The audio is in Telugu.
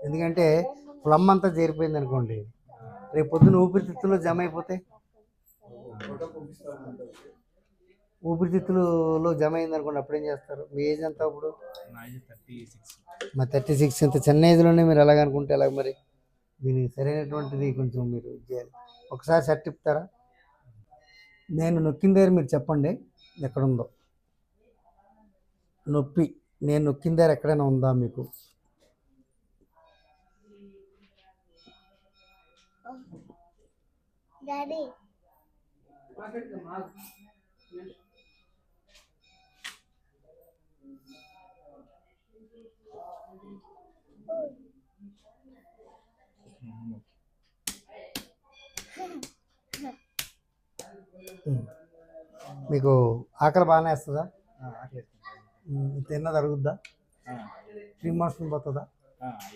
ఎందుకంటే ఫ్లమ్ అంతా చేరిపోయింది అనుకోండి, రేపు పొద్దున్న ఊపిరితిత్తుల్లో జమ అయిపోతే, ఊపిరితిత్తులలో జమ అయింది అనుకోండి, అప్పుడు ఏం చేస్తారు? మీ ఏజ్ ఎంత అప్పుడు? మరి 36 ఇంత చిన్న ఏజ్లోనే మీరు ఎలాగనుకుంటే ఎలాగ మరి? దీనికి సరైనటువంటిది కొంచెం మీరు చేయాలి. ఒకసారి షర్ట్ తిప్పుతారా? నేను నొక్కిన దగ్గర మీరు చెప్పండి ఎక్కడుందో నొప్పి. నేను నొక్కిన దగ్గర ఎక్కడైనా ఉందా మీకు? మీకు ఆకలి బాగానే వేస్తుందా? తిన్నది అరుగుద్దా? 3 మోషన్ పోతుందా?